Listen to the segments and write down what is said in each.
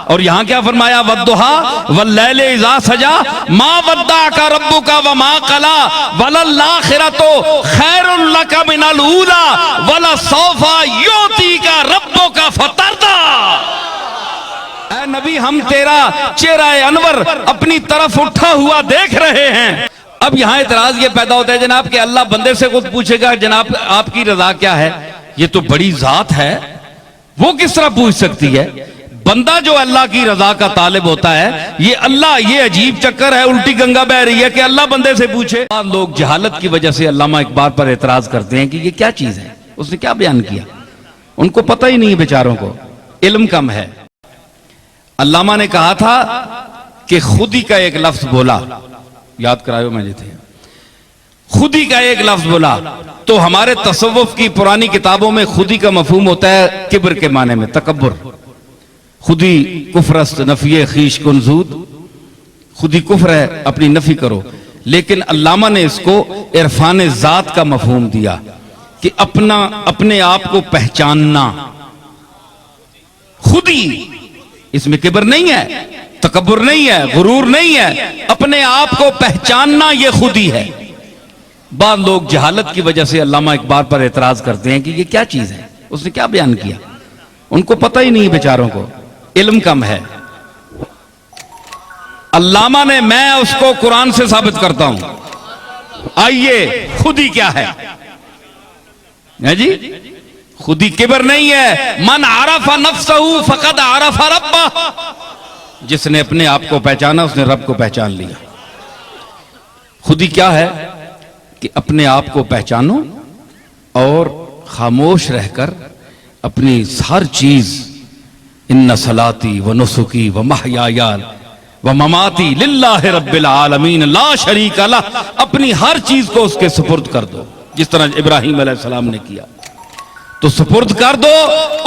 और यहां क्या फरमाया, वद्दुहा वल्लैलि इज़ा सजा मा वद्दाका रब्बुका व मा कला वलल्लाखिरतु खैरुल लका मिनल ऊला वलसौफा युतीका रब्बुका फतरदा। ऐ नबी, हम तेरा चेहरा अनवर अपनी तरफ उठा हुआ देख रहे हैं। अब यहां इतराज ये पैदा होता है जनाब कि अल्लाह बंदे से खुद पूछेगा जनाब आपकी रजा क्या है, ये तो बड़ी जात है, वो किस तरह पूछ सकती है। बंदा जो अल्लाह की रजा का तालिब होता है, ये अल्लाह, ये अजीब चक्कर है, उल्टी गंगा बह रही है कि अल्लाह बंदे से पूछे। लोग जहालत की वजह से अल्लामा इकबाल पर एतराज करते हैं कि ये क्या चीज है, उसने क्या बयान किया, उनको पता ही नहीं है बेचारों को, इल्म कम है। अल्लामा ने कहा था कि खुदी का एक लफ्ज बोला, याद करायो मैं थे, खुदी का एक लफ्ज बोला तो हमारे तसव्वुफ की पुरानी किताबों में खुदी का मफहूम होता है किब्र के माने में, तकब्बुर। खुदी कुफ्रस्त नफिये खीश कुनजूद, खुदी कुफ्र है, अपनी नफी करो। लेकिन अल्लामा ने इसको इरफान जात का मफहूम दिया कि अपना, अपने आप को पहचानना। खुदी, इसमें किब्र नहीं है, तकब्बुर नहीं है, गुरूर नहीं है, अपने आप को पहचानना ये खुदी है। बाद लोग जहालत की वजह से अल्लामा इकबाल पर एतराज करते हैं कि ये क्या चीज है, उसने क्या बयान किया, उनको पता ही नहीं बेचारों को, इल्म कम है। अल्लामा ने, मैं उसको कुरान से साबित करता हूं। आइए, खुदी क्या है जी? खुदी किब्र नहीं है। मन आरफा नफ्सहू फकद आरफा रब्बा, जिसने अपने आप को पहचाना उसने रब को पहचान लिया। खुदी क्या है कि अपने आप को पहचानो और खामोश रहकर अपनी हर चीज, इन्ना सलाती व नुसुकी व महयाया व ममाती लिल्लाहि रब्बिल आलमीन ला शरीका लह, अपनी हर चीज को उसके सुपुर्द कर दो, जिस तरह इब्राहिम अलैहिस्सलाम ने किया। तो सुपुर्द कर दो,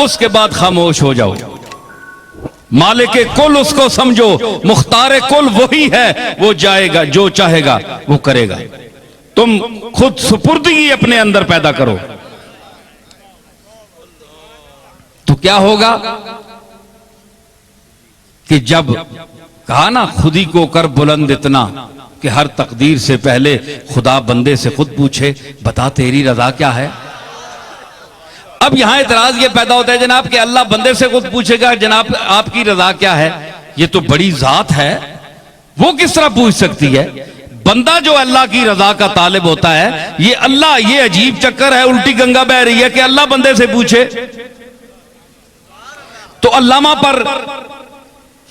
उसके बाद खामोश हो जाओ। मालिक कुल उसको समझो, मुख्तार कुल वही है, वो जाएगा, जो चाहेगा वो करेगा। तुम खुद सुपुर्दगी अपने अंदर पैदा करो तो क्या होगा कि जब कहा ना खुदी को कर बुलंद इतना कि हर तकदीर से पहले खुदा बंदे से खुद पूछे बता तेरी रजा क्या है। अब यहां इतराज ये पैदा होता है जनाब कि अल्लाह बंदे से खुद पूछेगा जनाब आपकी रजा क्या है, ये तो बड़ी जात है, वो किस तरह पूछ सकती है। बंदा जो अल्लाह की रजा का तालिब होता है, ये अल्लाह, ये अजीब चक्कर है, उल्टी गंगा बह रही है कि अल्लाह बंदे से पूछे। तो अल्लामा पर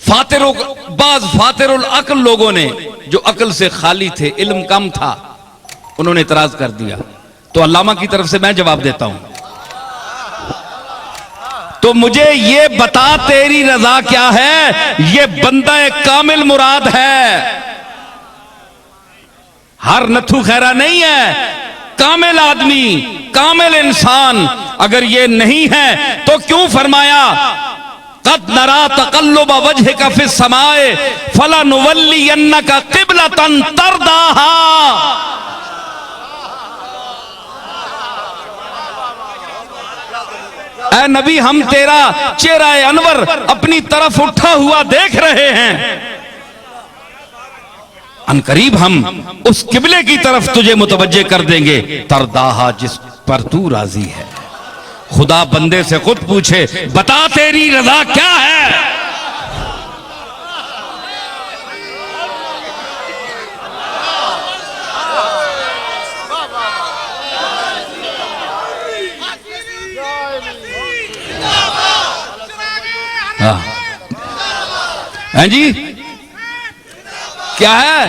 फातिरुल अक्ल लोगों ने, जो अक्ल से खाली थे, इल्म कम था, उन्होंने इतराज कर दिया। तो अल्लामा की तरफ से मैं जवाब देता हूं, तो मुझे ये बता तेरी रजा क्या है। ये बंदा एक कामिल मुराद है, हर नथु खैरा नहीं है, कामिल आदमी, कामिल इंसान। अगर ये नहीं है तो क्यों फरमाया कद नरा तकल्लुब वजहिका फिस समाए फलनुवल्लियन्नका क़िबलतन तरदाहा। ऐ नबी, हम तेरा चेहरा अनवर अपनी तरफ उठा हुआ देख रहे हैं, अनकरीब हम उस किबले की तरफ तुझे मुतवज्जे कर देंगे, तरदाहा, जिस पर तू राजी है। खुदा बंदे से खुद पूछे बता तेरी रजा क्या है। हैं जी, क्या है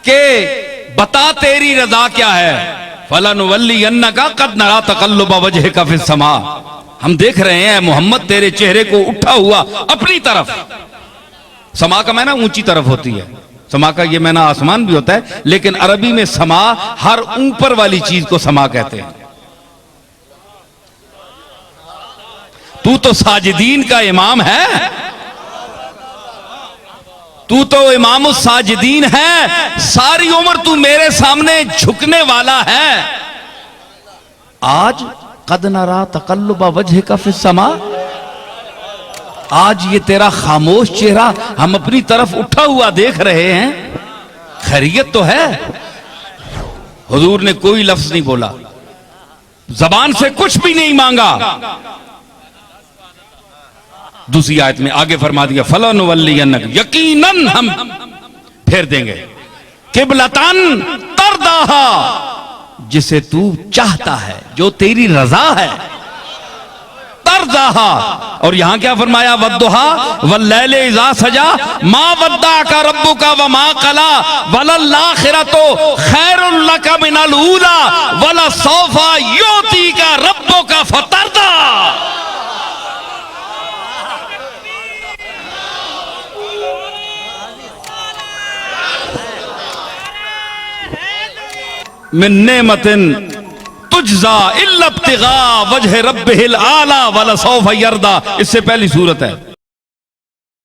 कि बता तेरी रजा क्या है। फलनुवल्लियन्नका कद नरा तकल्लुब वजहिका फिस समा, हम देख रहे हैं मोहम्मद तेरे चेहरे को उठा हुआ अपनी तरफ। समा का माना ऊंची तरफ होती है, समा का ये माना आसमान भी होता है, लेकिन अरबी में समा हर ऊपर वाली चीज को समा कहते हैं। तू तो साजिदीन का इमाम है, तू तो इमाम साजिदीन है, सारी उम्र तू मेरे सामने झुकने वाला है। आज कद नरा तकल्लुब वजहिका फिस समा, आज ये तेरा खामोश चेहरा हम अपनी तरफ उठा हुआ देख रहे हैं, खैरियत तो है? हुजूर ने कोई लफ्ज नहीं बोला, जबान से कुछ भी नहीं मांगा। दूसरी आयत में आगे फरमा दिया फलनुवल्लियन्नक, यकीनन हम फेर देंगे किबलतन तरदाहा, जिसे तू चाहता है, जो तेरी रजा है, तरदाहा। और यहां क्या फरमाया? वद्दुहा वल्लैल इज़ा सजा मा वद्दाका रब्बुका व मा कला वलल आखिरतु खैरुल लका मिनल ऊला वला सौफा युतीका रब्बुका फतरदा। मिन नेमतिन तुजजा इल्ला इब्तिगा वजह रब्बिहिल आला वला सौफा यरदा। इससे पहली सूरत है।